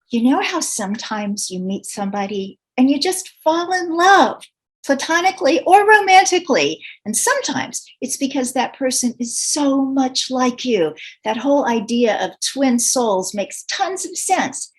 You know how sometimes you meet somebody and you just fall in love, platonically or romantically. And sometimes it's because that person is so much like you. That whole idea of twin souls makes tons of sense.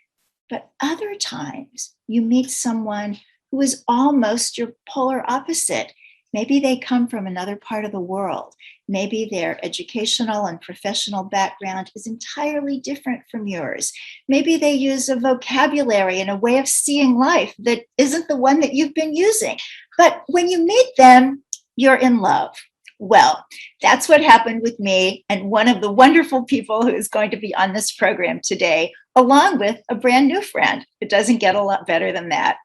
But other times you meet someone who is almost your polar opposite. Maybe they come from another part of the world. Maybe their educational and professional background is entirely different from yours. Maybe they use a vocabulary and a way of seeing life that isn't the one that you've been using. But when you meet them, you're in love. Well, that's what happened with me and one of the wonderful people who is going to be on this program today, along with a brand new friend. It doesn't get a lot better than that.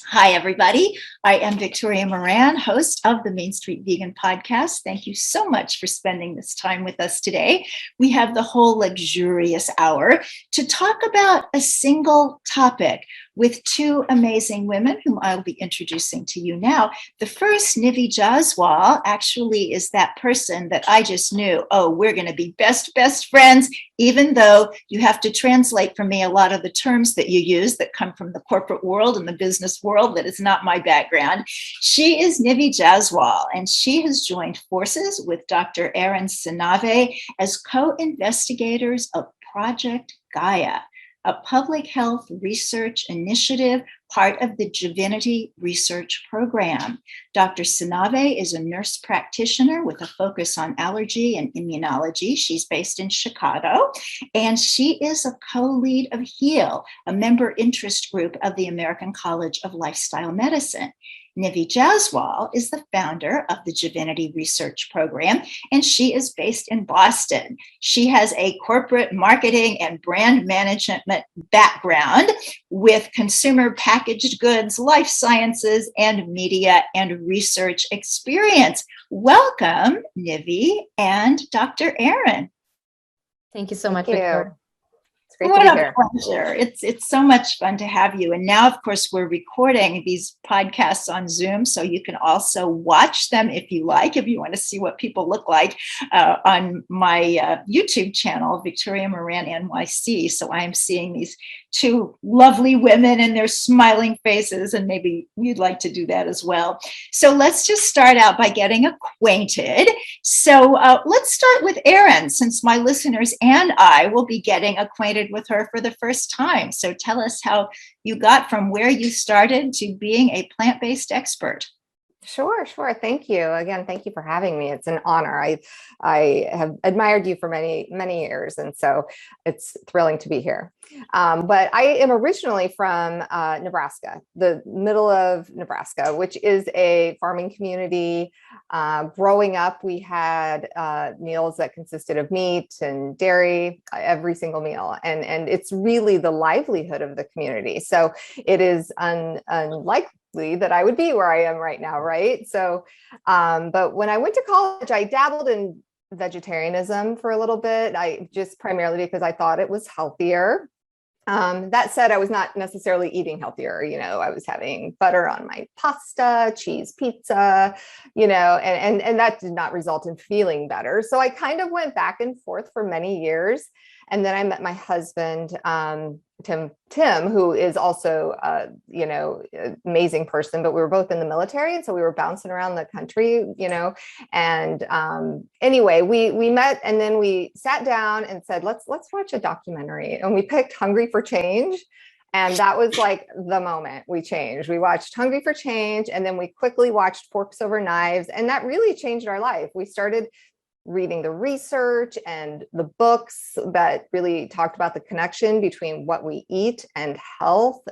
Hi, everybody. I am Victoria Moran, host of the Main Street Vegan Podcast. Thank you so much for spending this time with us today. We have the whole luxurious hour to talk about a single topic with two amazing women whom I'll be introducing to you now. The first, Nivi Jaswal, actually is that person that I just knew, oh, we're going to be best friends, even though you have to translate for me a lot of the terms that you use that come from the corporate world and the business world that is not my background. She is Nivi Jaswal, and she has joined forces with Dr. Erin Sinnavae as co-investigators of Project Gaia, a public health research initiative, part of the Jiviniti research program. Dr. Sinnavae is a nurse practitioner with a focus on allergy and immunology. She's based in Chicago, and she is a co-lead of HEAL, a member interest group of the American College of Lifestyle Medicine. Nivi Jaswal is the founder of the Jiviniti Research Program, and she is based in Boston. She has a corporate marketing and brand management background with consumer packaged goods, life sciences, and media and research experience. Welcome, Nivi and Dr. Erin. Thank you so much, Victoria. Great what to be here. Pleasure. It's so much fun to have you. And now, of course, we're recording these podcasts on Zoom, so you can also watch them if you like, if you want to see what people look like on my YouTube channel, Victoria Moran NYC. So I am seeing these two lovely women and their smiling faces, and maybe you'd like to do that as well. So let's just start out by getting acquainted. So let's start with Erin, since my listeners and I will be getting acquainted with her for the first time. So tell us how you got from where you started to being a plant-based expert. Sure. Thank you. Again, thank you for having me. It's an honor. I have admired you for many years, and so it's thrilling to be here. But I am originally from Nebraska, the middle of Nebraska, which is a farming community. Growing up, we had meals that consisted of meat and dairy every single meal, and it's really the livelihood of the community. So it is unlikely that I would be where I am right now, right? So, but when I went to college, I dabbled in vegetarianism for a little bit. I just primarily because I thought it was healthier. That said, I was not necessarily eating healthier. I was having butter on my pasta, cheese pizza, and that did not result in feeling better. So I kind of went back and forth for many years. And then I met my husband, Tim, who is also, amazing person, but we were both in the military. And so we were bouncing around the country, and anyway, we met, and then we sat down and said, let's watch a documentary. And we picked Hungry for Change. And that was like the moment we changed. We watched Hungry for Change, and then we quickly watched Forks Over Knives. And that really changed our life. We started reading the research and the books that really talked about the connection between what we eat and health.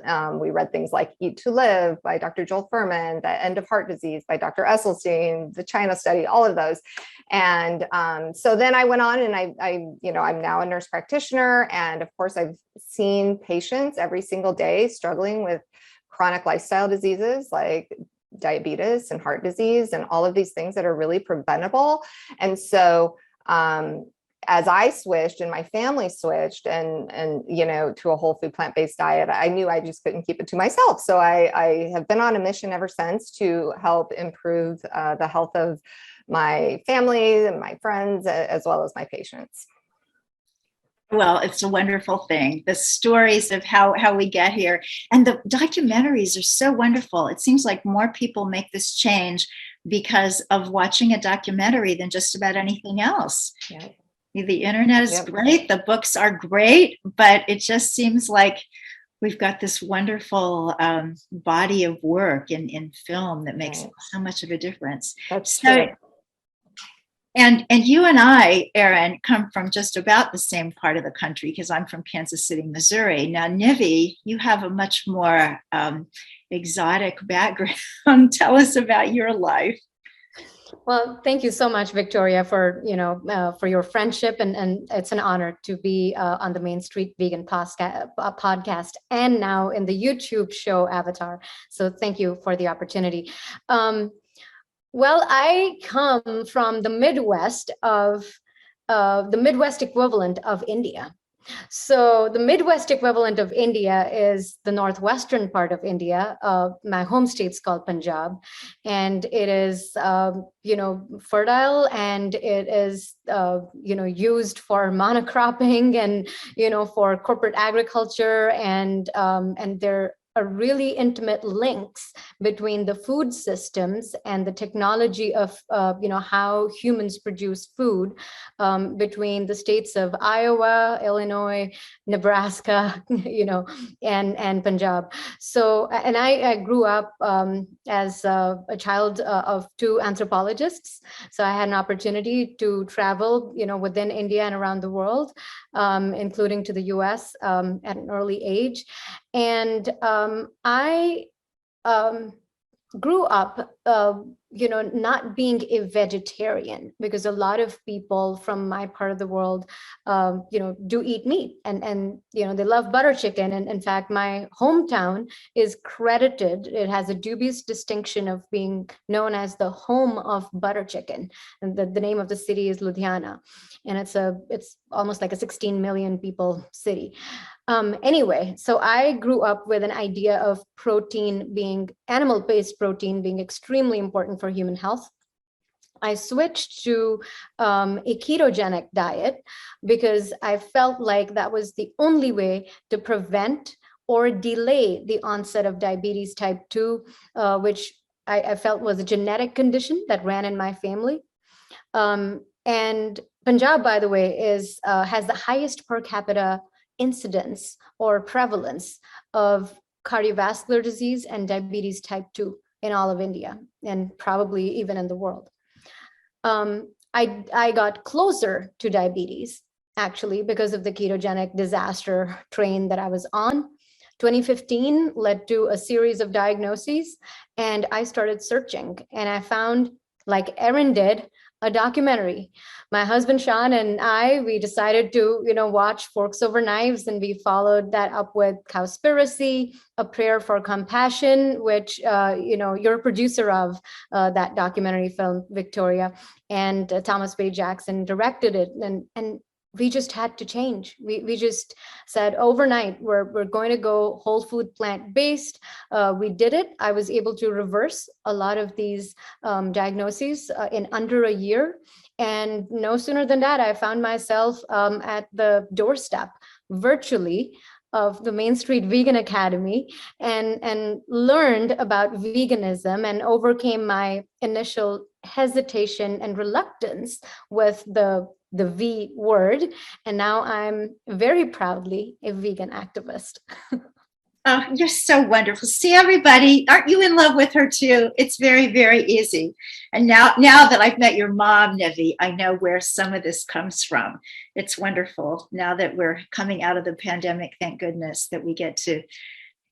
We read things like Eat to Live by Dr. Joel Fuhrman, The End of Heart Disease by Dr. Esselstyn, the China Study, all of those. And so then I went on, and I'm now a nurse practitioner. And of course, I've seen patients every single day struggling with chronic lifestyle diseases like diabetes and heart disease and all of these things that are really preventable. And so as I switched and my family switched and to a whole food plant-based diet, I knew I just couldn't keep it to myself. So I have been on a mission ever since to help improve the health of my family and my friends, as well as my patients. Well, it's a wonderful thing. The stories of how we get here, and the documentaries are so wonderful. It seems like more people make this change because of watching a documentary than just about anything else. Yeah. The internet is great, the books are great, but it just seems like we've got this wonderful body of work in film that makes so much of a difference. That's true. And you and I, Erin, come from just about the same part of the country because I'm from Kansas City, Missouri. Now, Nivi, you have a much more exotic background. Tell us about your life. Well, thank you so much, Victoria, for for your friendship, and it's an honor to be on the Main Street Vegan podcast, and now in the YouTube show Avatar. So thank you for the opportunity. Well, I come from the Midwest equivalent of India. So the Midwest equivalent of India is the northwestern part of India. My home state's called Punjab, and it is, fertile, and it is, used for monocropping and, for corporate agriculture, and there are really intimate links between the food systems and the technology of, how humans produce food, between the states of Iowa, Illinois, Nebraska, and Punjab. So, and I grew up as a child of two anthropologists. So I had an opportunity to travel, within India and around the world, including to the US at an early age. And I grew up, not being a vegetarian, because a lot of people from my part of the world, do eat meat, and they love butter chicken. And in fact, my hometown is credited, it has a dubious distinction of being known as the home of butter chicken. And the name of the city is Ludhiana. And it's almost like a 16 million people city. Anyway, so I grew up with an idea of animal-based protein being extremely important for human health. I switched to a ketogenic diet because I felt like that was the only way to prevent or delay the onset of diabetes type 2, which I felt was a genetic condition that ran in my family. And Punjab, by the way, has the highest per capita incidence or prevalence of cardiovascular disease and diabetes type 2 in all of India, and probably even in the world. I got closer to diabetes, actually, because of the ketogenic disaster train that I was on. 2015 led to a series of diagnoses, and I started searching, and I found, like Erin did, a documentary. My husband Sean and we decided to, watch Forks Over Knives, and we followed that up with Cowspiracy, A Prayer for Compassion, which you're a producer of that documentary film, Victoria, and Thomas Wade Jackson directed it, and we just had to change. We just said overnight, we're going to go whole food plant-based. We did it. I was able to reverse a lot of these diagnoses in under a year. And no sooner than that, I found myself at the doorstep virtually of the Main Street Vegan Academy, and learned about veganism and overcame my initial hesitation and reluctance with the V word. And now I'm very proudly a vegan activist. Oh, you're so wonderful. See, everybody, aren't you in love with her too? It's very, very easy. And now that I've met your mom, Nivi, I know where some of this comes from. It's wonderful. Now that we're coming out of the pandemic, thank goodness that we get to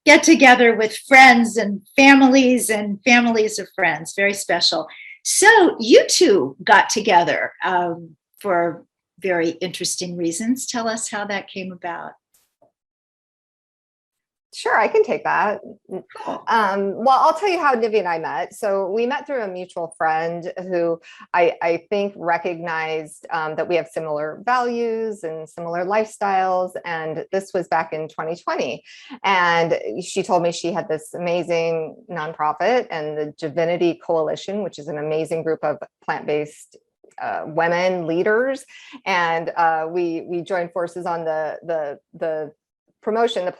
get together with friends and families of friends. Very special. So you two got together for very interesting reasons. Tell us how that came about. Sure, I can take that. Well, I'll tell you how Nivi and I met. So we met through a mutual friend who I think recognized that we have similar values and similar lifestyles. And this was back in 2020. And she told me she had this amazing nonprofit and the Jiviniti Coalition, which is an amazing group of plant-based women leaders, and we joined forces on the promotion,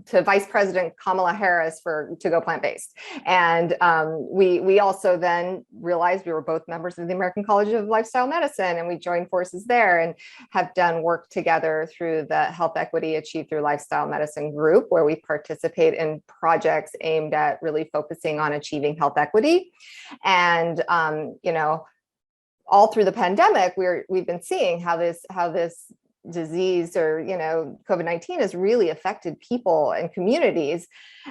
to Vice President Kamala Harris to go plant-based. And we also then realized we were both members of the American College of Lifestyle Medicine, and we joined forces there and have done work together through the Health Equity Achieved Through Lifestyle Medicine group, where we participate in projects aimed at really focusing on achieving health equity. And all through the pandemic, we've been seeing how this disease, or COVID-19, has really affected people and communities.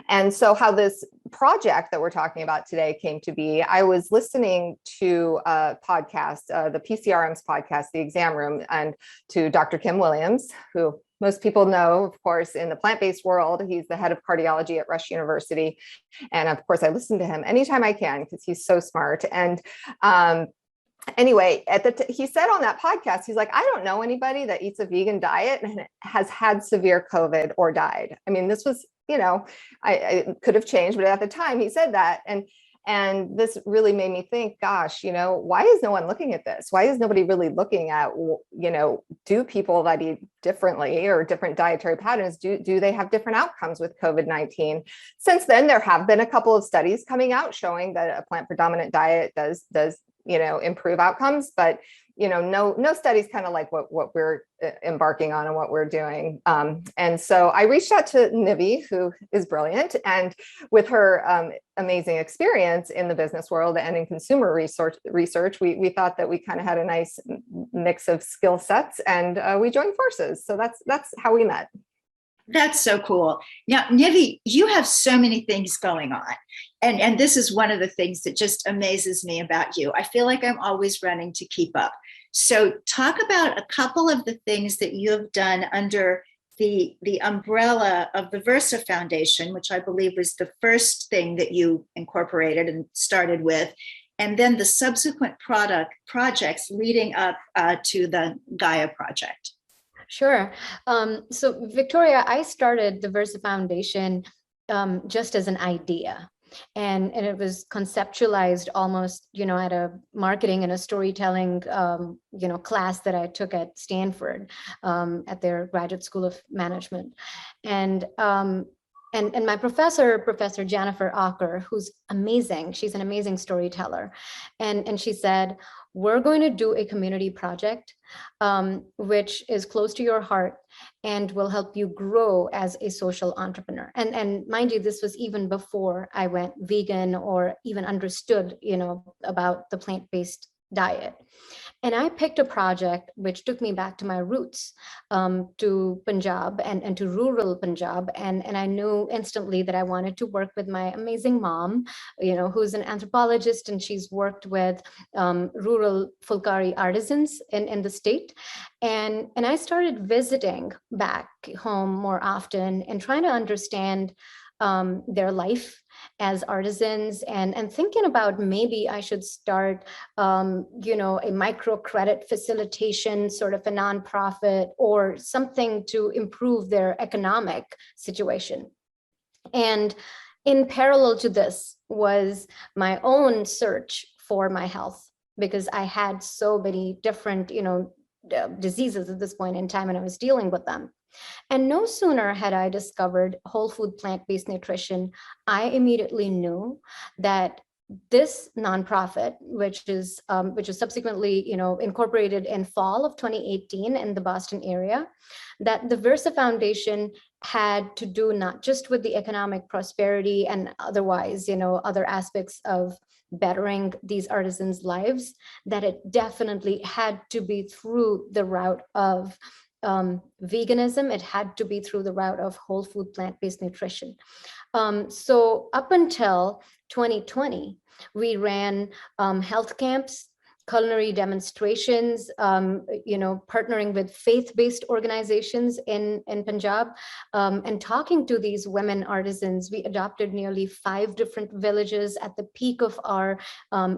And so how this project that we're talking about today came to be, I was listening to a podcast, the PCRM's podcast, The Exam Room, and to Dr. Kim Williams, who most people know, of course, in the plant-based world. He's the head of cardiology at Rush University. And of course, I listen to him anytime I can because he's so smart. And anyway, he said on that podcast, he's like, I don't know anybody that eats a vegan diet and has had severe COVID or died. I mean, this was, I could have changed, but at the time he said that. And this really made me think, gosh, why is no one looking at this? Why is nobody really looking at, do people that eat differently or different dietary patterns, do they have different outcomes with COVID-19? Since then, there have been a couple of studies coming out showing that a plant predominant diet does improve outcomes, but no studies kind of like what we're embarking on and what we're doing. And so I reached out to Nivi, who is brilliant, and with her amazing experience in the business world and in consumer research, we thought that we kind of had a nice mix of skill sets, and we joined forces. So that's how we met. That's so cool. Now, Nivi, you have so many things going on. And this is one of the things that just amazes me about you. I feel like I'm always running to keep up. So talk about a couple of the things that you have done under the umbrella of the Versa Foundation, which I believe was the first thing that you incorporated and started with, and then the subsequent projects leading up to the Gaia project. Sure. So Victoria, I started the Versa Foundation just as an idea. And it was conceptualized almost, at a marketing and a storytelling, class that I took at Stanford at their Graduate School of Management. And my professor, Professor Jennifer Acker, who's amazing, she's an amazing storyteller. And she said, we're going to do a community project, which is close to your heart and will help you grow as a social entrepreneur. And mind you, this was even before I went vegan or even understood, about the plant-based diet. And I picked a project which took me back to my roots, to Punjab and to rural Punjab. And I knew instantly that I wanted to work with my amazing mom, who's an anthropologist, and she's worked with rural Fulkari artisans in the state. And I started visiting back home more often and trying to understand their life as artisans, and thinking about maybe I should start, a microcredit facilitation, sort of a nonprofit or something to improve their economic situation. And in parallel to this was my own search for my health, because I had so many different, diseases at this point in time, and I was dealing with them. And no sooner had I discovered whole food plant-based nutrition, I immediately knew that this nonprofit, which is subsequently, incorporated in fall of 2018 in the Boston area, that the Versa Foundation had to do not just with the economic prosperity and otherwise, other aspects of bettering these artisans' lives, that it definitely had to be through the route of veganism. It had to be through the route of whole food plant-based nutrition. So up until 2020, we ran health camps, culinary demonstrations, partnering with faith-based organizations in Punjab, and talking to these women artisans. We adopted nearly 5 different villages at the peak of our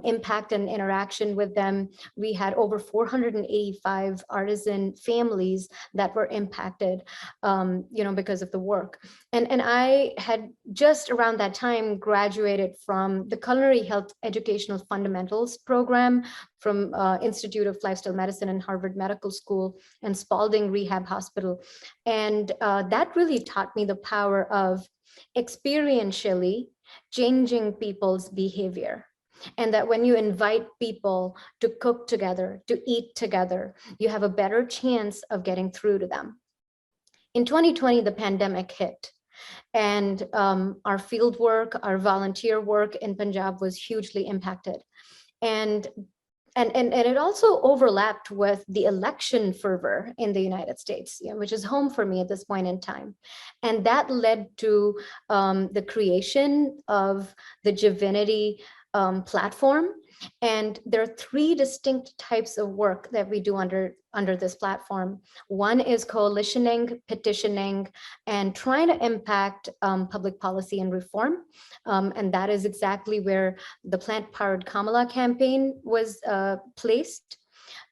impact and interaction with them. We had over 485 artisan families that were impacted, because of the work. And I had just around that time graduated from the Culinary Health Educational Fundamentals program from Institute of Lifestyle Medicine and Harvard Medical School and Spalding Rehab Hospital. And that really taught me the power of experientially changing people's behavior. And that when you invite people to cook together, to eat together, you have a better chance of getting through to them. In 2020, the pandemic hit, and our field work, our volunteer work in Punjab was hugely impacted. And it also overlapped with the election fervor in the United States, which is home for me at this point in time. And that led to the creation of the Jiviniti platform. And there are three distinct types of work that we do under this platform. One is coalitioning, petitioning, and trying to impact public policy and reform. And that is exactly where the Plant-Powered Kamala campaign was placed.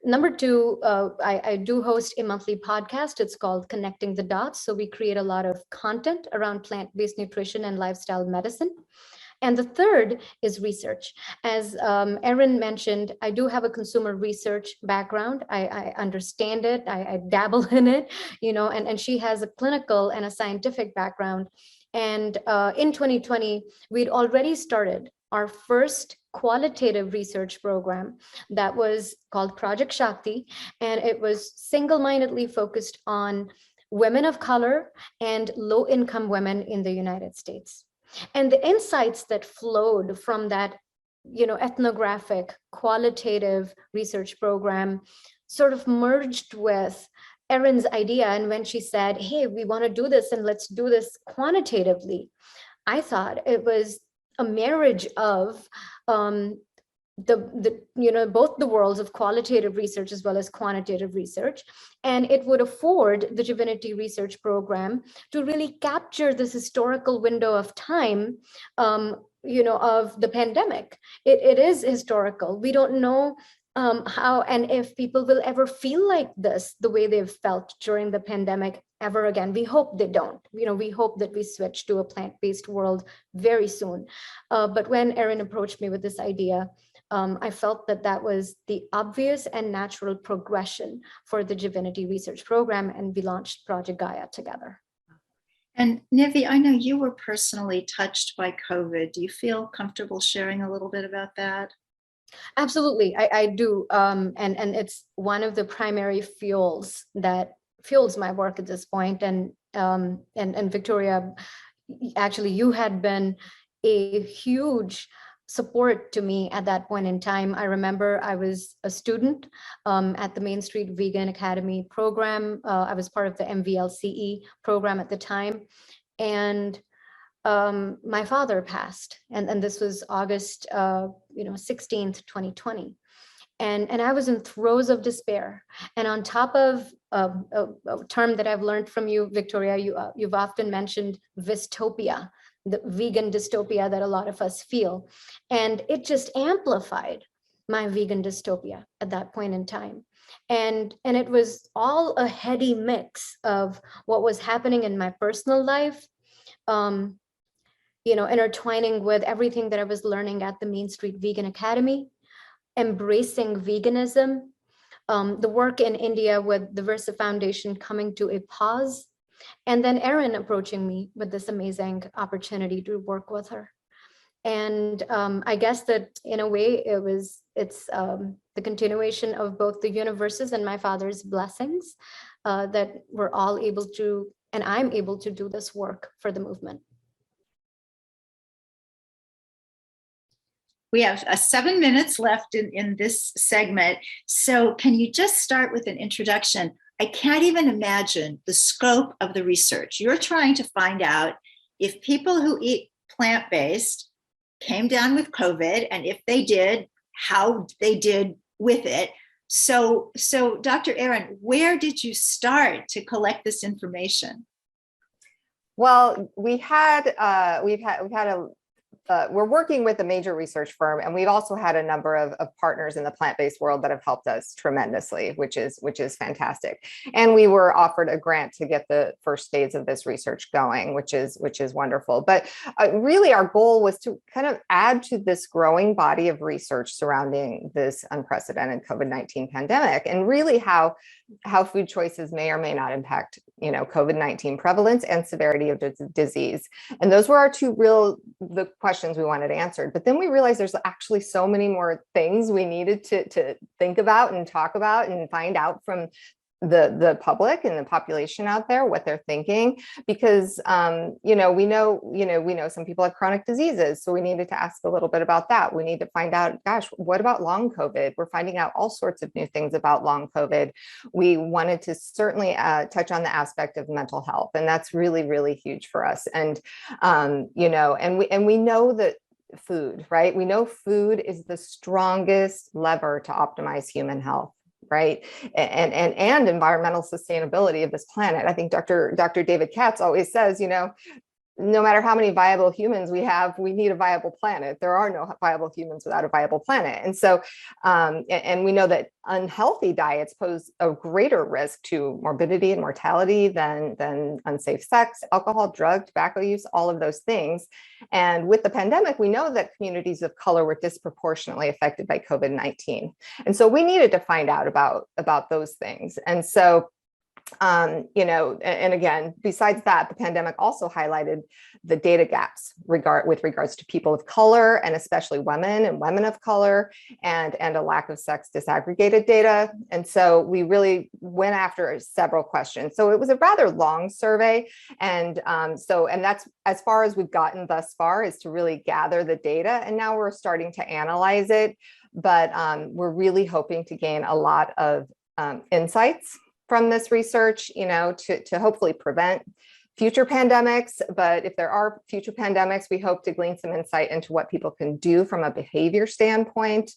Number two, I do host a monthly podcast. It's called Connecting the Dots. So we create a lot of content around plant-based nutrition and lifestyle medicine. And the third is research. As Erin mentioned, I do have a consumer research background. I understand it, I dabble in it, and she has a clinical and a scientific background. And in 2020, we'd already started our first qualitative research program that was called Project Shakti, and it was single-mindedly focused on women of color and low-income women in the United States. And the insights that flowed from that, ethnographic, qualitative research program sort of merged with Erin's idea. And when she said, hey, we want to do this and let's do this quantitatively, I thought it was a marriage of both the worlds of qualitative research as well as quantitative research. And it would afford the Jiviniti research program to really capture this historical window of time, of the pandemic. It is historical. We don't know how and if people will ever feel like this, the way they've felt during the pandemic ever again. We hope they don't. We hope that we switch to a plant-based world very soon. But when Erin approached me with this idea, I felt that was the obvious and natural progression for the Jiviniti research program, and we launched Project Gaia together. And Nivi, I know you were personally touched by COVID. Do you feel comfortable sharing a little bit about that? Absolutely, I do. And it's one of the primary fuels that fuels my work at this point. And Victoria, actually, you had been a huge support to me at that point in time. I remember I was a student at the Main Street Vegan Academy program. I was part of the MVLCE program at the time. And my father passed, and this was August 16th, 2020. And I was in throes of despair. And on top of a term that I've learned from you, Victoria, you've often mentioned dystopia, the vegan dystopia that a lot of us feel. And it just amplified my vegan dystopia at that point in time. And it was all a heady mix of what was happening in my personal life, intertwining with everything that I was learning at the Main Street Vegan Academy, embracing veganism, the work in India with the Versa Foundation coming to a pause, and then Erin approaching me with this amazing opportunity to work with her. And I guess that in a way it's the continuation of both the universes and my father's blessings that we're all able to, and I'm able to do this work for the movement. We have 7 minutes left in this segment. So can you just start with an introduction? I can't even imagine the scope of the research. You're trying to find out if people who eat plant-based came down with COVID, and if they did, how they did with it. So Dr. Erin, where did you start to collect this information? Well, we've had a we're working with a major research firm, and we've also had a number of partners in the plant-based world that have helped us tremendously, which is fantastic. And we were offered a grant to get the first phase of this research going, which is wonderful. But really, our goal was to kind of add to this growing body of research surrounding this unprecedented COVID-19 pandemic, and really how food choices may or may not impact, COVID-19 prevalence and severity of disease. And those were the questions we wanted answered. But then we realized there's actually so many more things we needed to think about and talk about and find out from the public and the population out there, what they're thinking, because we know some people have chronic diseases, so we needed to ask a little bit about that. We need to find out, gosh, what about long COVID? We're finding out all sorts of new things about long COVID. We wanted to certainly touch on the aspect of mental health, and that's really, really huge for us. And we know that food, right? We know food is the strongest lever to optimize human health, right? And environmental sustainability of this planet. I think Dr. David Katz always says, no matter how many viable humans we have, we need a viable planet. There are no viable humans without a viable planet. And so, and we know that unhealthy diets pose a greater risk to morbidity and mortality than unsafe sex, alcohol, drug, tobacco use, all of those things. And with the pandemic, we know that communities of color were disproportionately affected by COVID-19. And so we needed to find out about those things. And so, and again, besides that, the pandemic also highlighted the data gaps with regards to people of color, and especially women and women of color, and a lack of sex disaggregated data. And so we really went after several questions. So it was a rather long survey. And that's as far as we've gotten thus far, is to really gather the data. And now we're starting to analyze it. But we're really hoping to gain a lot of insights from this research, to hopefully prevent future pandemics. But if there are future pandemics, we hope to glean some insight into what people can do from a behavior standpoint,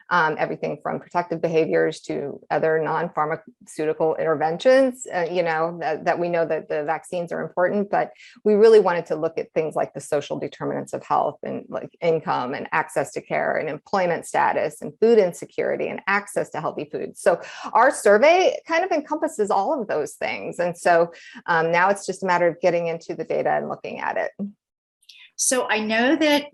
everything from protective behaviors to other non-pharmaceutical interventions, that we know that the vaccines are important, but we really wanted to look at things like the social determinants of health, and like income and access to care and employment status and food insecurity and access to healthy food. So our survey kind of encompasses all of those things. And so now it's just a matter of getting into the data and looking at it. So I know that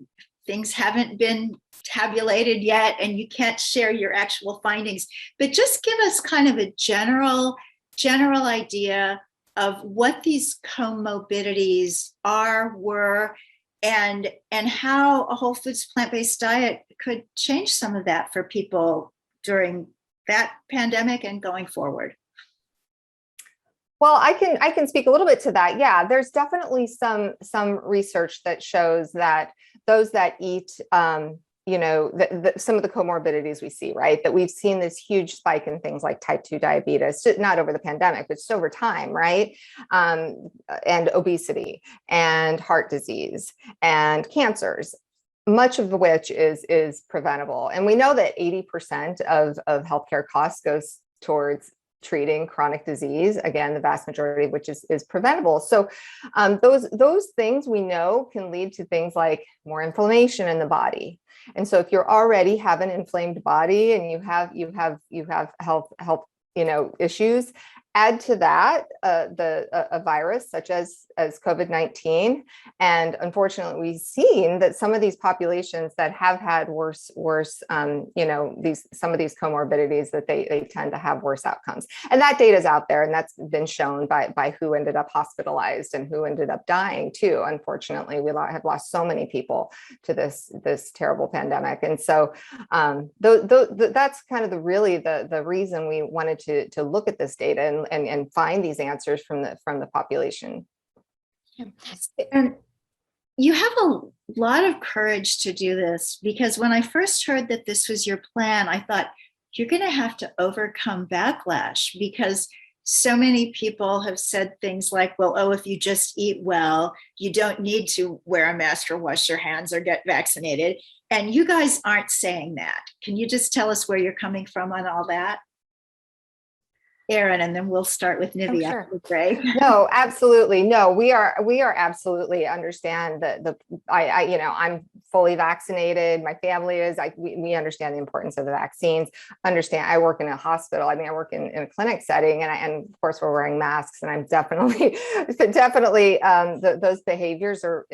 things haven't been tabulated yet, and you can't share your actual findings, but just give us kind of a general idea of what these comorbidities were, and how a whole foods plant-based diet could change some of that for people during that pandemic and going forward. Well, I can speak a little bit to that. Yeah, there's definitely some research that shows that those that eat, some of the comorbidities we see, right? That we've seen this huge spike in things like type 2 diabetes, not over the pandemic, but just over time, right? And obesity and heart disease and cancers, much of which is preventable. And we know that 80% of healthcare costs goes towards treating chronic disease, again, the vast majority of which is preventable. So those things we know can lead to things like more inflammation in the body. And so if you're already have an inflamed body and you have health issues, add to that a virus such as COVID-19, and unfortunately, we've seen that some of these populations that have had worse, some of these comorbidities, that they tend to have worse outcomes. And that data is out there, and that's been shown by who ended up hospitalized and who ended up dying too. Unfortunately, we have lost so many people to this terrible pandemic, and so that's kind of the reason we wanted to look at this data and find these answers from the population. And you have a lot of courage to do this, because when I first heard that this was your plan, I thought you're going to have to overcome backlash, because so many people have said things like, well, if you just eat well, you don't need to wear a mask or wash your hands or get vaccinated. And you guys aren't saying that. Can you just tell us where you're coming from on all that? Erin, and then we'll start with Nivi sure. after the break. No, absolutely. No, we are absolutely understand I'm fully vaccinated. My family is, we understand the importance of the vaccines. I work in a hospital. I work in a clinic setting, and of course we're wearing masks, and I'm definitely those behaviors are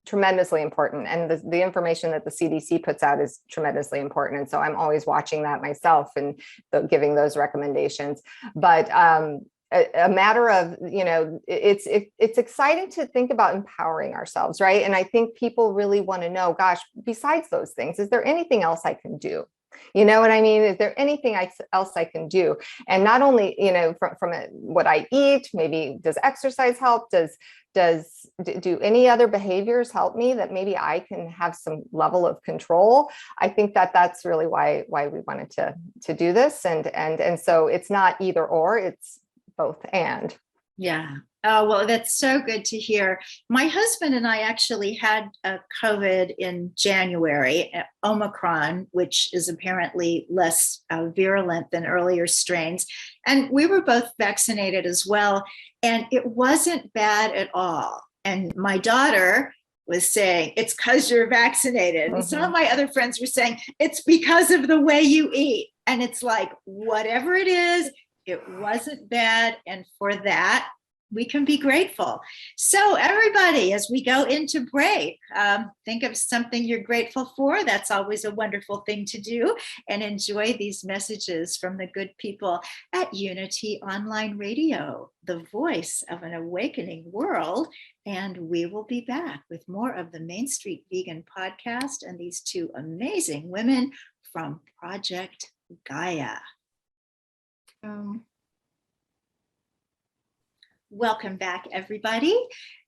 tremendously important. And the information that the CDC puts out is tremendously important. And so I'm always watching that myself and giving those recommendations. But a matter of, it's exciting to think about empowering ourselves, right? And I think people really want to know, gosh, besides those things, is there anything else I can do? You know what I mean? Is there anything else I can do? And not only, from what I eat, maybe does exercise help? Do any other behaviors help me that maybe I can have some level of control? I think that's really why we wanted to do this. And so it's not either or, it's both and. Yeah. Oh, well, that's so good to hear. My husband and I actually had COVID in January, Omicron, which is apparently less virulent than earlier strains. And we were both vaccinated as well. And it wasn't bad at all. And my daughter was saying, it's because you're vaccinated. And some of my other friends were saying, it's because of the way you eat. And it's like, whatever it is, it wasn't bad. And for that, we can be grateful. So everybody, as we go into break, think of something you're grateful for. That's always a wonderful thing to do. And enjoy these messages from the good people at Unity Online Radio, the voice of an awakening world. And we will be back with more of the Main Street Vegan podcast and these two amazing women from Project Gaia. Welcome back, everybody.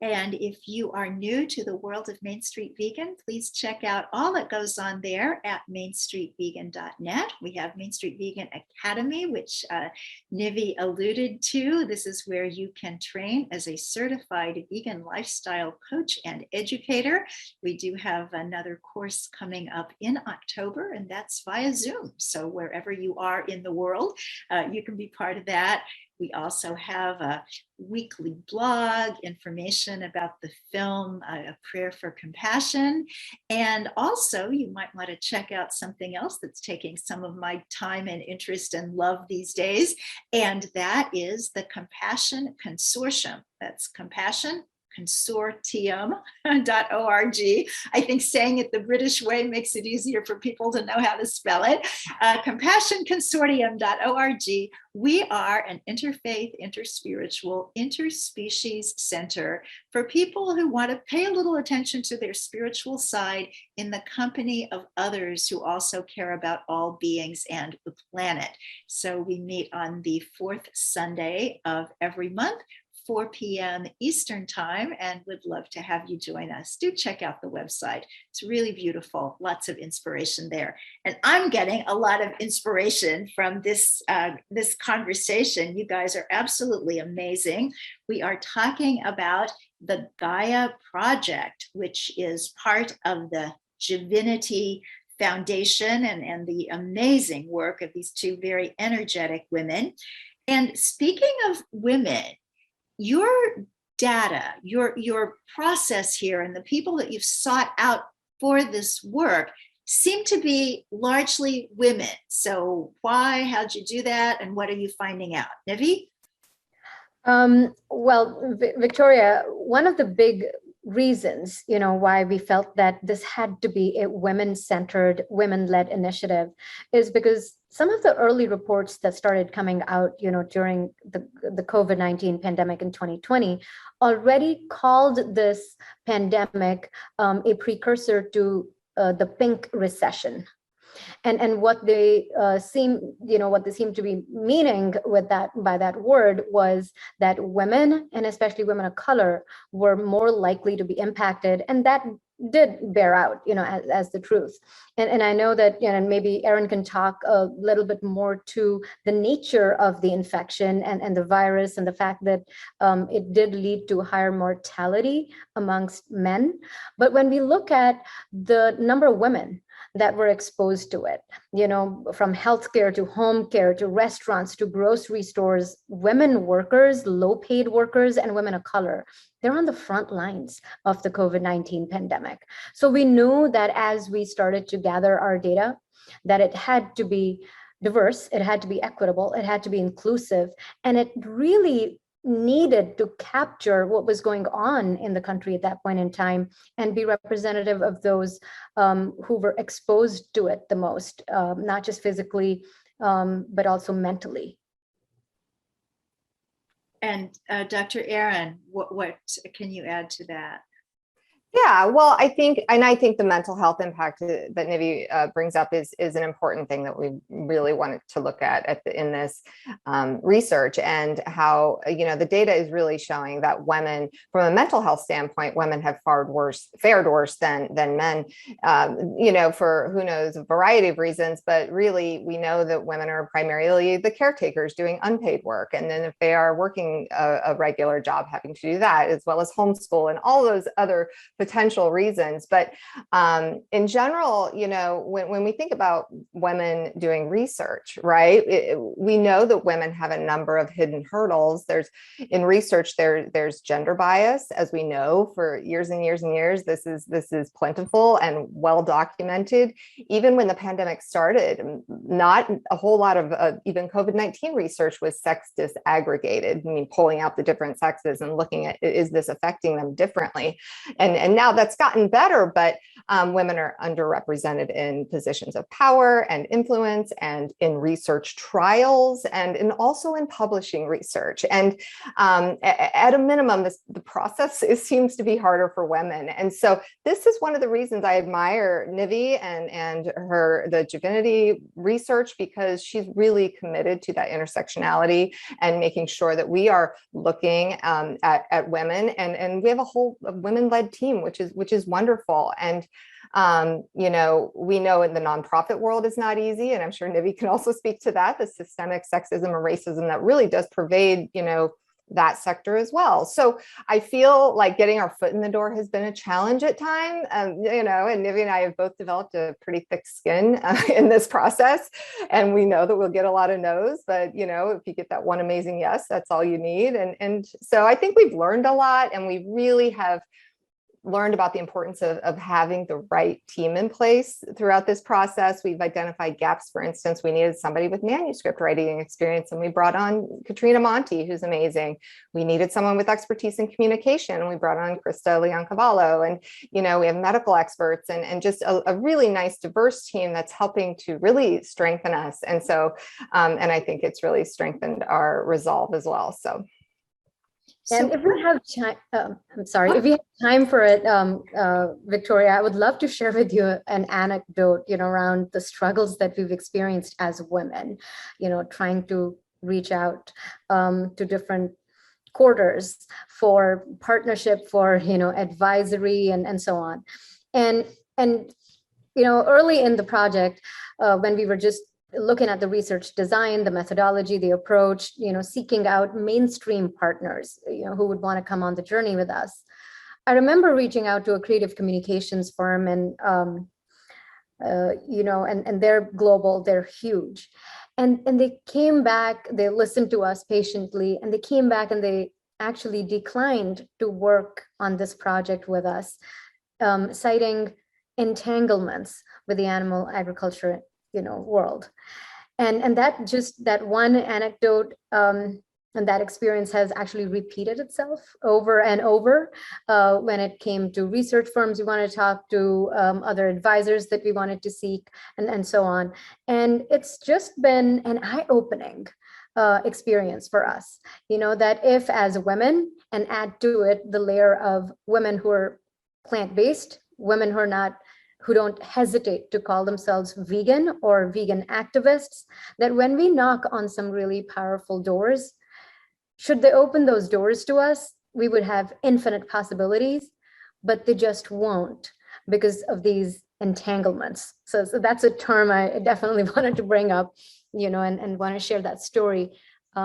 And if you are new to the world of Main Street Vegan, please check out all that goes on there at mainstreetvegan.net. We have Main Street Vegan Academy, which Nivi alluded to. This is where you can train as a certified vegan lifestyle coach and educator. We do have another course coming up in October, and that's via Zoom. So wherever you are in the world, you can be part of that. We also have a weekly blog, information about the film, A Prayer for Compassion. And also, you might want to check out something else that's taking some of my time and interest and love these days. And that is the Compassion Consortium. That's Compassion Consortium.org. I think saying it the British way makes it easier for people to know how to spell it. CompassionConsortium.org. We are an interfaith, interspiritual, interspecies center for people who want to pay a little attention to their spiritual side in the company of others who also care about all beings and the planet. So we meet on the fourth Sunday of every month, 4 p.m. Eastern time, and would love to have you join us. Do check out the website. It's really beautiful. Lots of inspiration there. And I'm getting a lot of inspiration from this conversation. You guys are absolutely amazing. We are talking about the Gaia Project, which is part of the Jiviniti Foundation and the amazing work of these two very energetic women. And speaking of women, your data, your process here, and the people that you've sought out for this work seem to be largely women. So why, how'd you do that? And what are you finding out? Nivi? Well, Victoria, one of the big reasons, why we felt that this had to be a women-centered, women-led initiative is because some of the early reports that started coming out, during the COVID-19 pandemic in 2020 already called this pandemic a precursor to the pink recession. And what they seem to be meaning with that, by that word, was that women, and especially women of color, were more likely to be impacted, and that did bear out, as the truth. And I know that, maybe Erin can talk a little bit more to the nature of the infection and the virus, and the fact that it did lead to higher mortality amongst men. But when we look at the number of women that were exposed to it, from healthcare to home care to restaurants to grocery stores. Women workers, low paid workers, and women of color, they're on the front lines of the COVID-19 pandemic. So we knew that as we started to gather our data, that it had to be diverse, it had to be equitable, it had to be inclusive, and it really needed to capture what was going on in the country at that point in time and be representative of those who were exposed to it the most, not just physically, but also mentally. And Dr. Erin, what can you add to that? Yeah, well, I think the mental health impact that Nivi brings up is an important thing that we really wanted to look at in this research, and how, the data is really showing that women, from a mental health standpoint, women have fared worse than men, for who knows, a variety of reasons. But really, we know that women are primarily the caretakers doing unpaid work. And then if they are working a regular job, having to do that, as well as homeschool and all those other potential reasons. But in general, when we think about women doing research, right, we know that women have a number of hidden hurdles. There's gender bias, as we know, for years and years and years. This is plentiful and well documented. Even when the pandemic started, not a whole lot of even COVID-19 research was sex disaggregated. I mean, pulling out the different sexes and looking at, is this affecting them differently? And now that's gotten better, but women are underrepresented in positions of power and influence, and in research trials, and also in publishing research. And at a minimum, the process seems to be harder for women. And so this is one of the reasons I admire Nivi and the Jiviniti research, because she's really committed to that intersectionality and making sure that we are looking at women, and we have a whole women-led team, which is wonderful. And we know in the nonprofit world is not easy, and I'm sure Nivi can also speak to that, the systemic sexism and racism that really does pervade that sector as well. So I feel like getting our foot in the door has been a challenge at times, and Nivi and I have both developed a pretty thick skin in this process, and we know that we'll get a lot of no's, but if you get that one amazing yes, that's all you need. And so I think we've learned a lot, and we really have learned about the importance of having the right team in place throughout this process. We've identified gaps. For instance, we needed somebody with manuscript writing experience, and we brought on Katrina Monti, who's amazing. We needed someone with expertise in communication, and we brought on Krista Leon-Cavallo. And, we have medical experts, and just a really nice, diverse team that's helping to really strengthen us. And so, and I think it's really strengthened our resolve as well. So. And if we have time, if we have time for it, Victoria, I would love to share with you an anecdote, around the struggles that we've experienced as women, trying to reach out to different quarters for partnership, for, advisory and so on. And early in the project, when we were just looking at the research design, the methodology, the approach, seeking out mainstream partners, who would want to come on the journey with us. I remember reaching out to a creative communications firm, and and they're global, they're huge, and they came back, they listened to us patiently, and they came back and they actually declined to work on this project with us, citing entanglements with the animal agriculture world. And that one anecdote and that experience has actually repeated itself over and over when it came to research firms we wanted to talk to, other advisors that we wanted to seek, and so on. And it's just been an eye-opening experience for us, that if as women, and add to it the layer of women who are plant-based, women who don't hesitate to call themselves vegan or vegan activists, that when we knock on some really powerful doors, should they open those doors to us, we would have infinite possibilities, but they just won't, because of these entanglements. So that's a term I definitely wanted to bring up, and want to share that story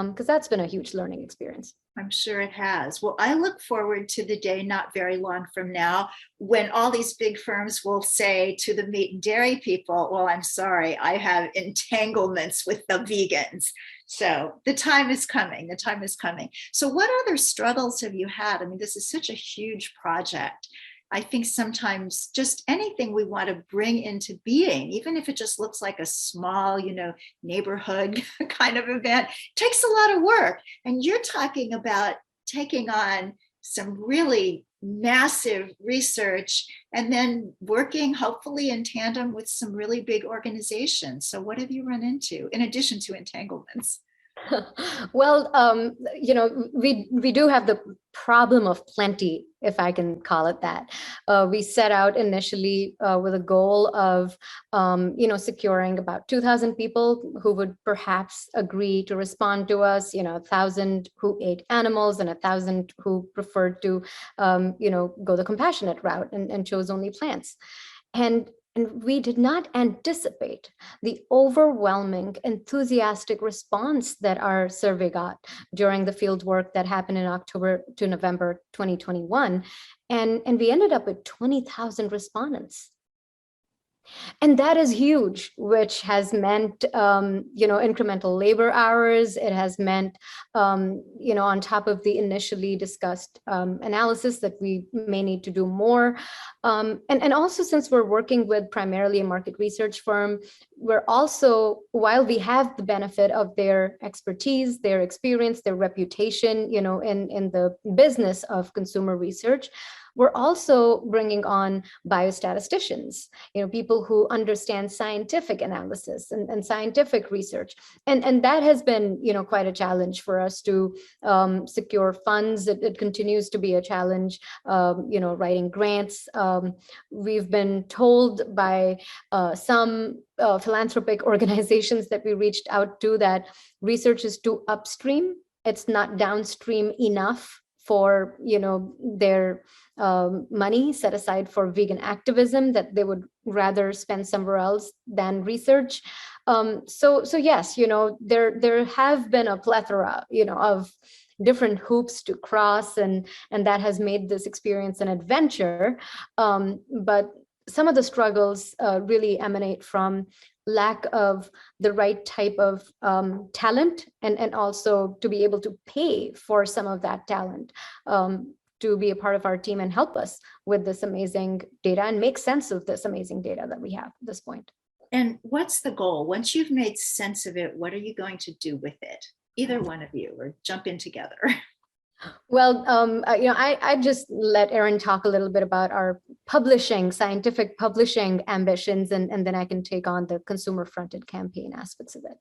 because that's been a huge learning experience. I'm sure it has. Well, I look forward to the day not very long from now when all these big firms will say to the meat and dairy people, well, I'm sorry, I have entanglements with the vegans. So the time is coming. The time is coming. So what other struggles have you had? I mean, this is such a huge project. I think sometimes just anything we want to bring into being, even if it just looks like a small, neighborhood kind of event, takes a lot of work. And you're talking about taking on some really massive research and then working hopefully in tandem with some really big organizations. So what have you run into in addition to entanglements? Well, we do have the problem of plenty, if I can call it that. We set out initially with a goal of, securing about 2,000 people who would perhaps agree to respond to us. 1,000 who ate animals and 1,000 who preferred to, go the compassionate route and chose only plants. And we did not anticipate the overwhelming, enthusiastic response that our survey got during the field work that happened in October to November 2021. And we ended up with 20,000 respondents. And that is huge, which has meant, incremental labor hours. It has meant, on top of the initially discussed analysis that we may need to do more. And also, since we're working with primarily a market research firm, we're also, while we have the benefit of their expertise, their experience, their reputation, in the business of consumer research, we're also bringing on biostatisticians, people who understand scientific analysis and scientific research. And that has been, quite a challenge for us to secure funds. It continues to be a challenge, writing grants. We've been told by some philanthropic organizations that we reached out to that research is too upstream. It's not downstream enough for their money set aside for vegan activism, that they would rather spend somewhere else than research. So yes, there have been a plethora of different hoops to cross, and that has made this experience an adventure. But some of the struggles really emanate from lack of the right type of talent, and also to be able to pay for some of that talent to be a part of our team and help us with this amazing data and make sense of this amazing data that we have at this point. And what's the goal? Once you've made sense of it, what are you going to do with it? Either one of you, or jump in together. Well, I just let Erin talk a little bit about our scientific publishing ambitions, and then I can take on the consumer-fronted campaign aspects of it.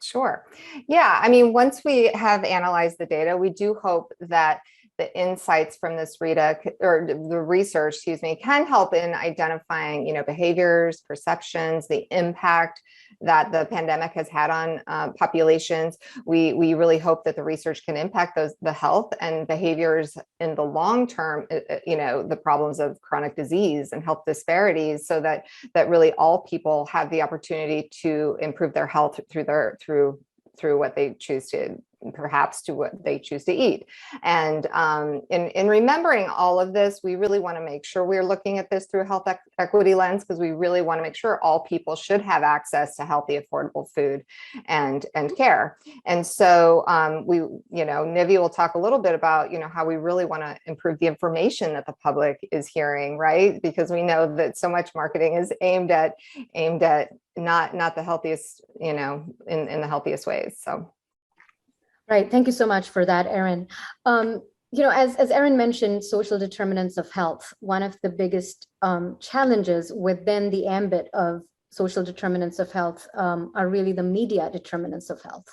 Sure. Yeah, I mean, once we have analyzed the data, we do hope that the insights from this the research, can help in identifying, behaviors, perceptions, the impact that the pandemic has had on populations. We really hope that the research can impact the health and behaviors in the long term, the problems of chronic disease and health disparities, so that really all people have the opportunity to improve their health through what they choose to, perhaps to what they choose to eat. And in remembering all of this, we really want to make sure we're looking at this through a health equity lens, because we really want to make sure all people should have access to healthy, affordable food and care. And so Nivi will talk a little bit about, how we really want to improve the information that the public is hearing, right? Because we know that so much marketing is aimed at not the healthiest, in the healthiest ways. So. Right. Thank you so much for that, Erin. As Erin mentioned, social determinants of health, one of the biggest challenges within the ambit of social determinants of health are really the media determinants of health.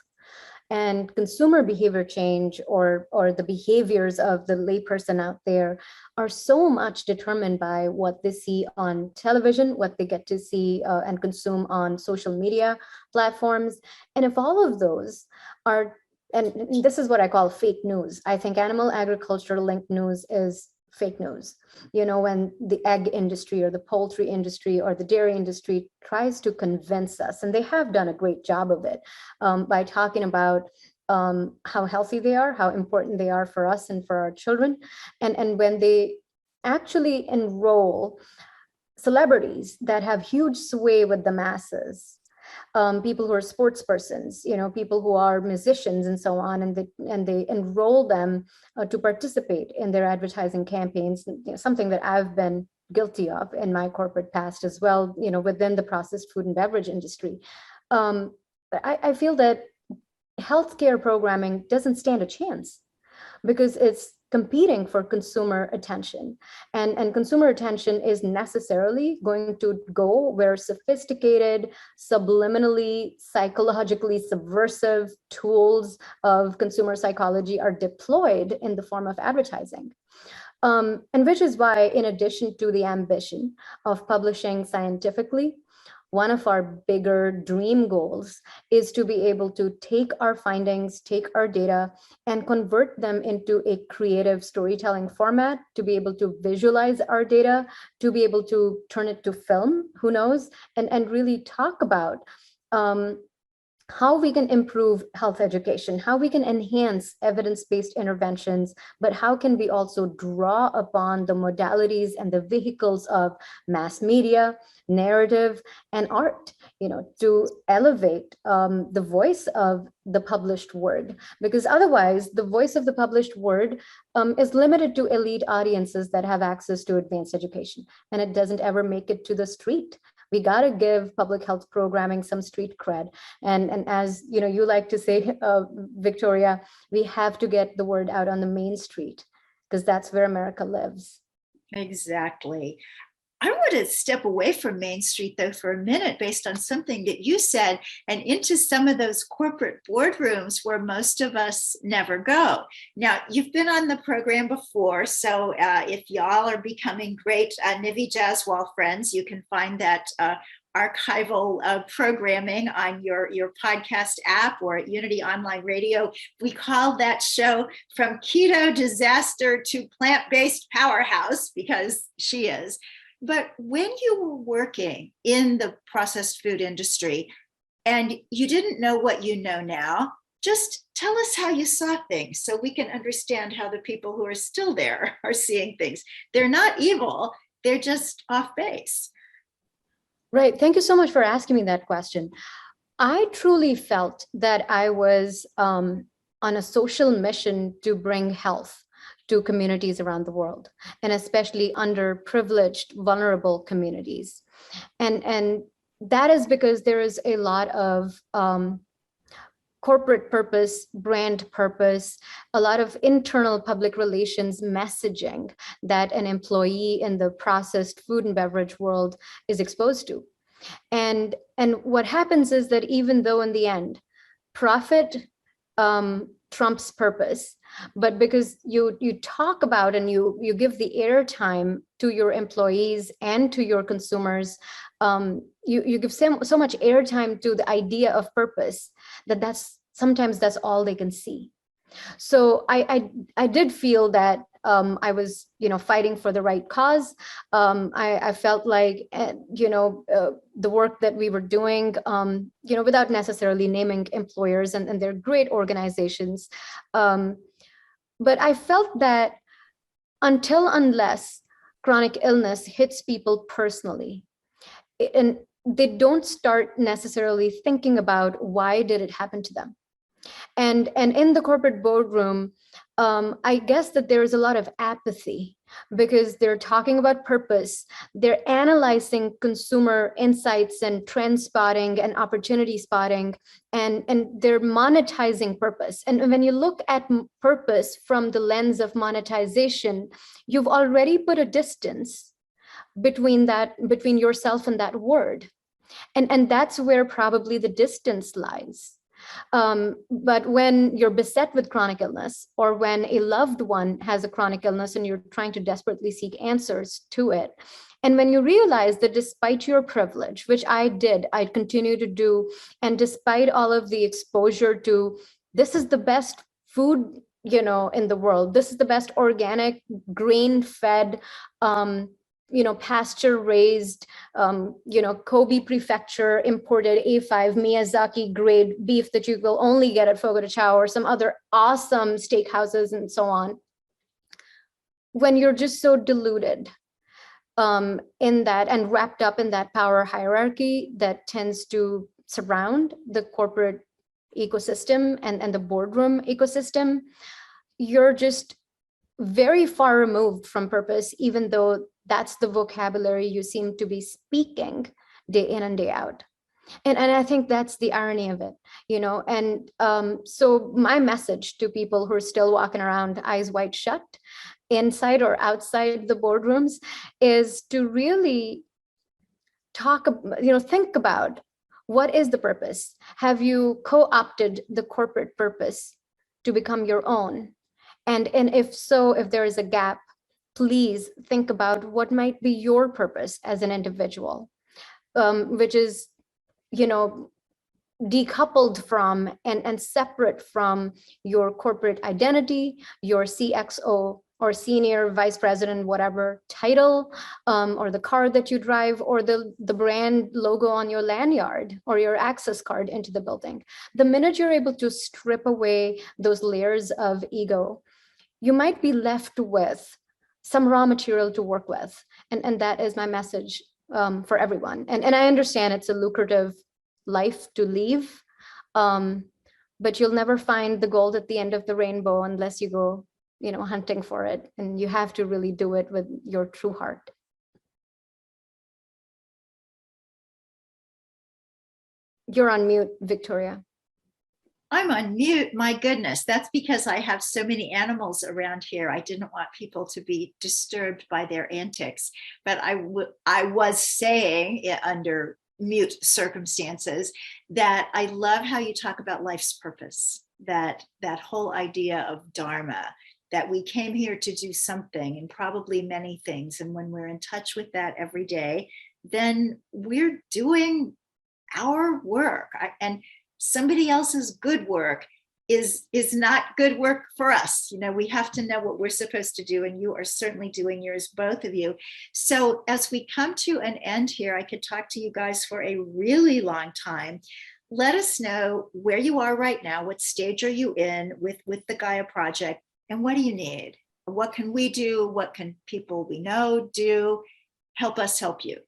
And consumer behavior change, or the behaviors of the layperson out there, are so much determined by what they see on television, what they get to see and consume on social media platforms. And if all of those are, and this is what I call fake news. I think animal agriculture linked news is fake news. When the egg industry or the poultry industry or the dairy industry tries to convince us, and they have done a great job of it, by talking about how healthy they are, how important they are for us and for our children. And when they actually enroll celebrities that have huge sway with the masses, people who are sports persons, people who are musicians and so on, and they enroll them to participate in their advertising campaigns, something that I've been guilty of in my corporate past as well, within the processed food and beverage industry. But I feel that healthcare programming doesn't stand a chance because it's competing for consumer attention. And consumer attention is necessarily going to go where sophisticated, subliminally, psychologically subversive tools of consumer psychology are deployed in the form of advertising. And which is why, in addition to the ambition of publishing scientifically, one of our bigger dream goals is to be able to take our findings, take our data, and convert them into a creative storytelling format, to be able to visualize our data, to be able to turn it to film, who knows, and really talk about how we can improve health education, how we can enhance evidence-based interventions, but how can we also draw upon the modalities and the vehicles of mass media, narrative, and art, to elevate the voice of the published word. Because otherwise, the voice of the published word is limited to elite audiences that have access to advanced education, and it doesn't ever make it to the street. We got to give public health programming some street cred. And as you like to say, Victoria, we have to get the word out on the main street, because that's where America lives. Exactly. I want to step away from Main Street, though, for a minute, based on something that you said, and into some of those corporate boardrooms where most of us never go. Now, you've been on the program before, so if y'all are becoming great Nivi Jaswal friends, you can find that archival programming on your podcast app or at Unity Online Radio. We call that show From Keto Disaster to Plant-Based Powerhouse, because she is. But when you were working in the processed food industry and you didn't know what you know now, just tell us how you saw things so we can understand how the people who are still there are seeing things. They're not evil, they're just off base. Right. Thank you so much for asking me that question. I truly felt that I was on a social mission to bring health to communities around the world, and especially underprivileged, vulnerable communities. And that is because there is a lot of corporate purpose, brand purpose, a lot of internal public relations messaging that an employee in the processed food and beverage world is exposed to. And what happens is that even though in the end, profit trumps purpose, but because you talk about and you give the airtime to your employees and to your consumers, you give so much airtime to the idea of purpose that's sometimes all they can see. So I did feel that I was, fighting for the right cause. I felt like, the work that we were doing, without necessarily naming employers, and they're great organizations. But I felt that unless chronic illness hits people personally, and they don't start necessarily thinking about why did it happen to them. And in the corporate boardroom, I guess that there is a lot of apathy because they're talking about purpose. They're analyzing consumer insights and trend spotting and opportunity spotting, and they're monetizing purpose. And when you look at purpose from the lens of monetization, you've already put a distance between yourself and that word. And that's where probably the distance lies. But when you're beset with chronic illness, or when a loved one has a chronic illness and you're trying to desperately seek answers to it, and when you realize that despite your privilege, which I continue to do, and despite all of the exposure to this is the best food, in the world, this is the best organic, grain-fed, pasture raised, Kobe Prefecture imported A5 Miyazaki grade beef that you will only get at Fogo de Chao or some other awesome steakhouses and so on. When you're just so deluded in that and wrapped up in that power hierarchy that tends to surround the corporate ecosystem and the boardroom ecosystem, you're just very far removed from purpose, even though that's the vocabulary you seem to be speaking day in and day out. And I think that's the irony of it, and so my message to people who are still walking around eyes wide shut, inside or outside the boardrooms, is to really think about, what is the purpose? Have you co-opted the corporate purpose to become your own? And if so, if there is a gap, please think about what might be your purpose as an individual, which is, decoupled from and separate from your corporate identity, your CXO or senior vice president, whatever title, or the car that you drive, or the brand logo on your lanyard or your access card into the building. The minute you're able to strip away those layers of ego, you might be left with some raw material to work with. And that is my message for everyone. And I understand it's a lucrative life to leave, but you'll never find the gold at the end of the rainbow unless you go, hunting for it. And you have to really do it with your true heart. You're on mute, Victoria. I'm on mute. My goodness, that's because I have so many animals around here. I didn't want people to be disturbed by their antics. But I was saying, under mute circumstances, that I love how you talk about life's purpose, that whole idea of dharma, that we came here to do something, and probably many things. And when we're in touch with that every day, then we're doing our work. And somebody else's good work is not good work for us. We have to know what we're supposed to do, and you are certainly doing yours, both of you. So as we come to an end here, I could talk to you guys for a really long time. Let us know where you are right now. What stage are you in with the Gaia project, and what do you need? What can we do? What can people we know do? Help us help you.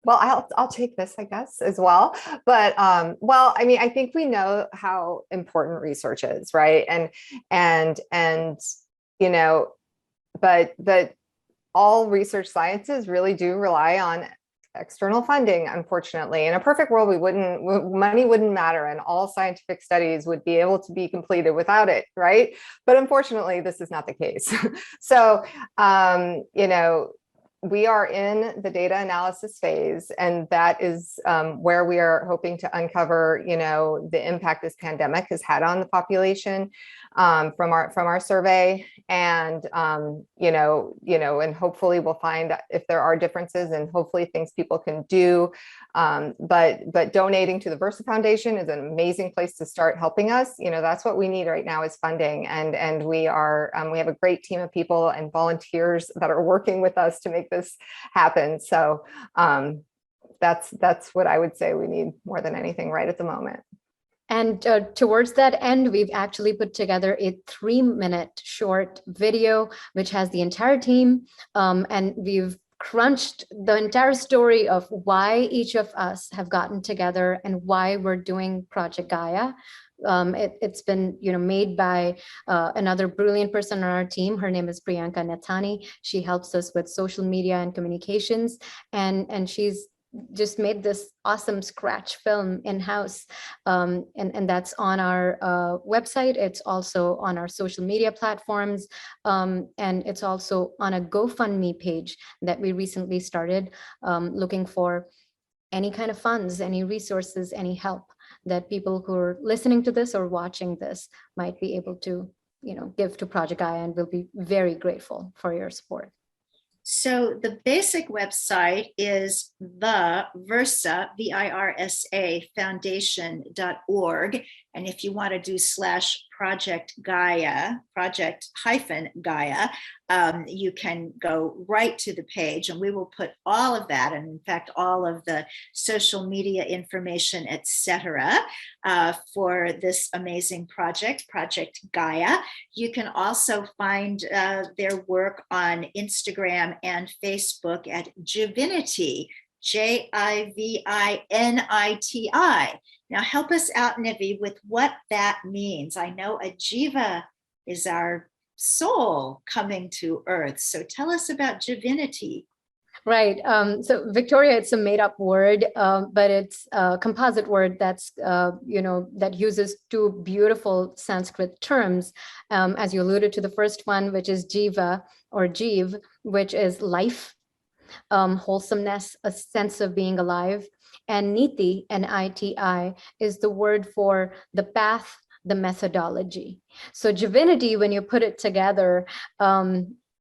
Well, I'll take this, I guess, as well. But I think we know how important research is, right? But all research sciences really do rely on external funding, unfortunately. In a perfect world, money wouldn't matter, and all scientific studies would be able to be completed without it, right? But unfortunately, this is not the case. So, we are in the data analysis phase, and that is where we are hoping to uncover, the impact this pandemic has had on the population from our survey, and and hopefully we'll find if there are differences, and hopefully things people can do. But donating to the Versa Foundation is an amazing place to start helping us. That's what we need right now, is funding, and we have a great team of people and volunteers that are working with us to make this happen. So that's what I would say we need more than anything right at the moment. And towards that end, we've actually put together a 3-minute short video, which has the entire team, and we've crunched the entire story of why each of us have gotten together and why we're doing Project Gaia. It's been made by another brilliant person on our team. Her name is Priyanka Nathani. She helps us with social media and communications, and she's just made this awesome scratch film in-house, and that's on our website. It's also on our social media platforms, and it's also on a GoFundMe page that we recently started, looking for any kind of funds, any resources, any help that people who are listening to this or watching this might be able to give to Project Gaia, and we'll be very grateful for your support. So the basic website is the Versa, VIRSA Foundation.org. And if you want to do Project Gaia, Project-Gaia, you can go right to the page, and we will put all of that, and in fact, all of the social media information, etc., for this amazing project, Project Gaia. You can also find their work on Instagram and Facebook at Jiviniti, Jiviniti. Now help us out, Nivi, with what that means. I know a jiva is our soul coming to earth. So tell us about Jiviniti. Right. So Victoria, it's a made-up word, but it's a composite word that's, that uses two beautiful Sanskrit terms, as you alluded to the first one, which is jiva or jiv, which is life, wholesomeness, a sense of being alive. And niti, N-I-T-I, is the word for the path, the methodology. So Jiviniti, when you put it together,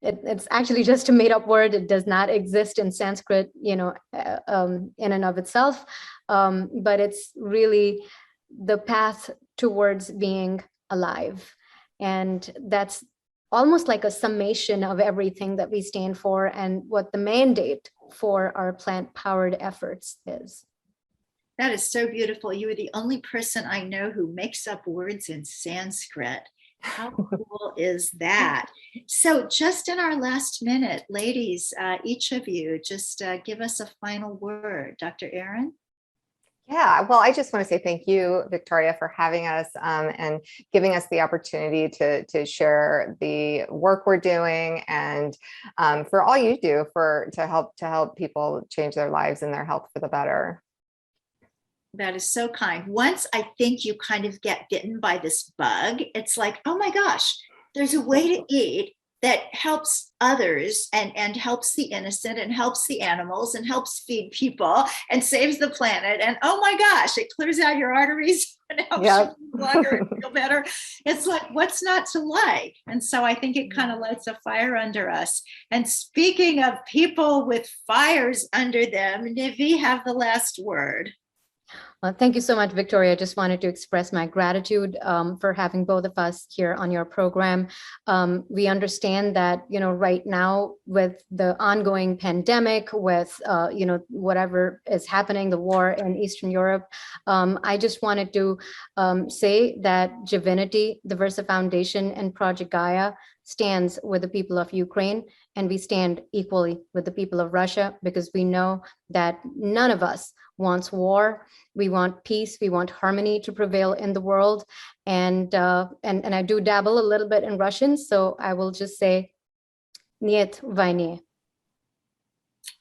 it's actually just a made-up word. It does not exist in Sanskrit, in and of itself, but it's really the path towards being alive. And that's almost like a summation of everything that we stand for and what the mandate for our plant-powered efforts is. That is so beautiful. You are the only person I know who makes up words in Sanskrit. How cool is that? So just in our last minute, ladies, each of you, just give us a final word. Dr. Erin? Yeah, well, I just want to say thank you, Victoria, for having us and giving us the opportunity to share the work we're doing, and for all you do to help people change their lives and their health for the better. That is so kind. Once I think you kind of get bitten by this bug, it's like, oh my gosh, there's a way to eat that helps others and helps the innocent and helps the animals and helps feed people and saves the planet. And oh my gosh, it clears out your arteries and helps you feel longer and feel better. It's like, what's not to like? And so I think it kind of lights a fire under us. And speaking of people with fires under them, Nivi, have the last word. Thank you so much, Victoria. I just wanted to express my gratitude for having both of us here on your program. We understand that, right now with the ongoing pandemic, with, whatever is happening, the war in Eastern Europe, I just wanted to say that Jiviniti, the Versa Foundation, and Project Gaia stands with the people of Ukraine, and we stand equally with the people of Russia, because we know that none of us wants war. We want peace. We want harmony to prevail in the world. And I do dabble a little bit in Russian, so I will just say, Niet vойне.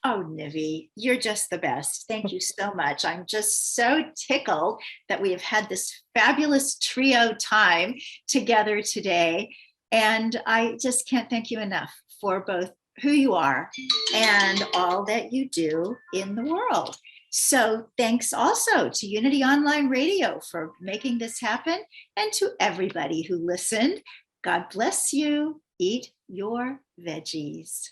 Oh, Nivi, you're just the best. Thank you so much. I'm just so tickled that we have had this fabulous trio time together today. And I just can't thank you enough for both who you are and all that you do in the world. So thanks also to Unity Online Radio for making this happen, and to everybody who listened. God bless you. Eat your veggies.